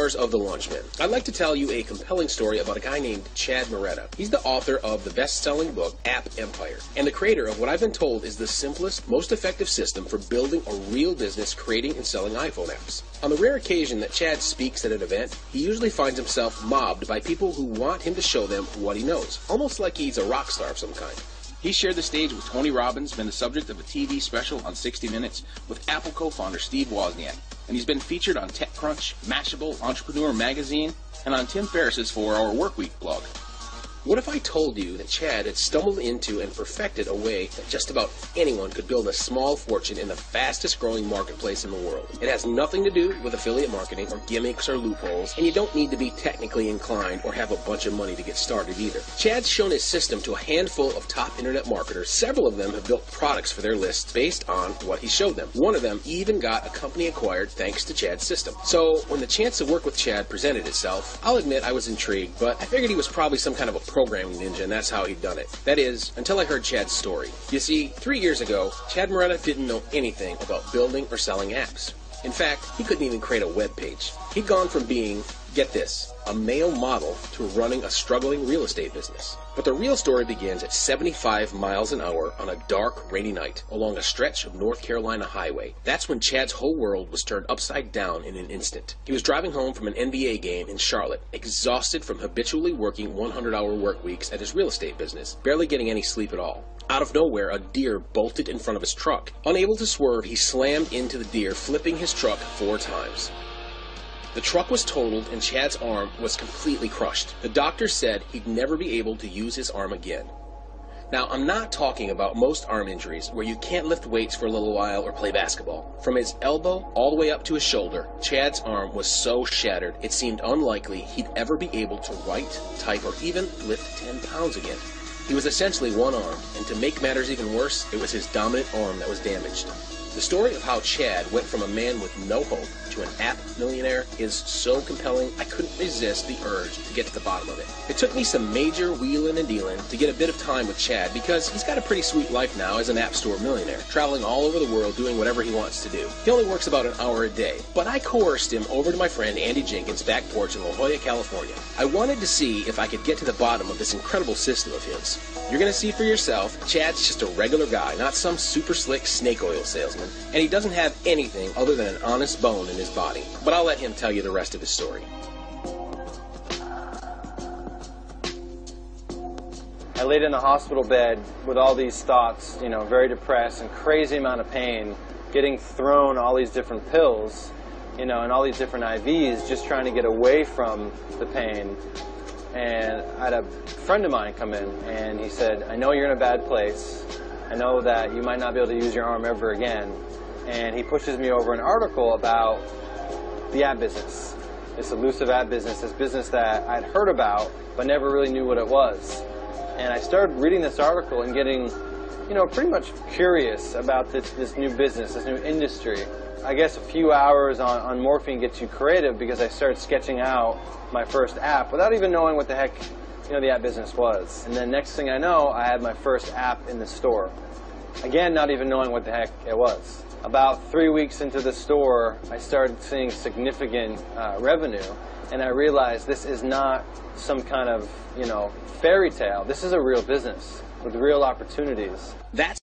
stars of The Lunchman. I'd like to tell you a compelling story about a guy named Chad Moretta. He's the author of the best-selling book, App Empire, and the creator of what I've been told is the simplest, most effective system for building a real business creating and selling iPhone apps. On the rare occasion that Chad speaks at an event, he usually finds himself mobbed by people who want him to show them what he knows, almost like he's a rock star of some kind. He shared the stage with Tony Robbins, been the subject of a TV special on 60 Minutes with Apple co-founder Steve Wozniak, and he's been featured on TechCrunch, Mashable, Entrepreneur Magazine, and on Tim Ferriss's 4-Hour Workweek blog. What if I told you that Chad had stumbled into and perfected a way that just about anyone could build a small fortune in the fastest growing marketplace in the world? It has nothing to do with affiliate marketing or gimmicks or loopholes, and you don't need to be technically inclined or have a bunch of money to get started either. Chad's shown his system to a handful of top internet marketers. Several of them have built products for their lists based on what he showed them. One of them even got a company acquired thanks to Chad's system. So when the chance to work with Chad presented itself, I'll admit I was intrigued, but I figured he was probably some kind of a programming ninja, and that's how he'd done it. That is, until I heard Chad's story. You see, 3 years ago, Chad Moretta didn't know anything about building or selling apps. In fact, he couldn't even create a web page. He'd gone from being, get this, a male model to running a struggling real estate business. But the real story begins at 75 miles an hour on a dark, rainy night along a stretch of North Carolina highway. That's when Chad's whole world was turned upside down in an instant. He was driving home from an NBA game in Charlotte, exhausted from habitually working 100-hour work weeks at his real estate business, barely getting any sleep at all. Out of nowhere, a deer bolted in front of his truck. Unable to swerve, he slammed into the deer, flipping his truck 4 times. The truck was totaled and Chad's arm was completely crushed. The doctor said he'd never be able to use his arm again. Now, I'm not talking about most arm injuries where you can't lift weights for a little while or play basketball. From his elbow all the way up to his shoulder, Chad's arm was so shattered it seemed unlikely he'd ever be able to write, type, or even lift 10 pounds again. He was essentially one arm, and to make matters even worse, it was his dominant arm that was damaged. The story of how Chad went from a man with no hope to an app millionaire is so compelling I couldn't resist the urge to get to the bottom of it. It took me some major wheeling and dealing to get a bit of time with Chad because he's got a pretty sweet life now as an App Store millionaire, traveling all over the world doing whatever he wants to do. He only works about an hour a day, but I coerced him over to my friend Andy Jenkins' back porch in La Jolla, California. I wanted to see if I could get to the bottom of this incredible system of his. You're going to see for yourself, Chad's just a regular guy, not some super slick snake oil salesman, and he doesn't have anything other than an honest bone in his body. But I'll let him tell you the rest of his story. I laid in the hospital bed with all these thoughts, very depressed and crazy amount of pain, getting thrown all these different pills, and all these different IVs, just trying to get away from the pain. And I had a friend of mine come in, and he said, I know you're in a bad place. I know that you might not be able to use your arm ever again. And he pushes me over an article about the app business, this elusive app business, this business that I'd heard about but never really knew what it was. And I started reading this article and getting, pretty much curious about this new business, this new industry. I guess a few hours on morphine gets you creative because I started sketching out my first app without even knowing what the heck the app business was. And then next thing I know, I had my first app in the store. Again, not even knowing what the heck it was. About 3 weeks into the store, I started seeing significant revenue, and I realized this is not some kind of, fairy tale. This is a real business with real opportunities. That's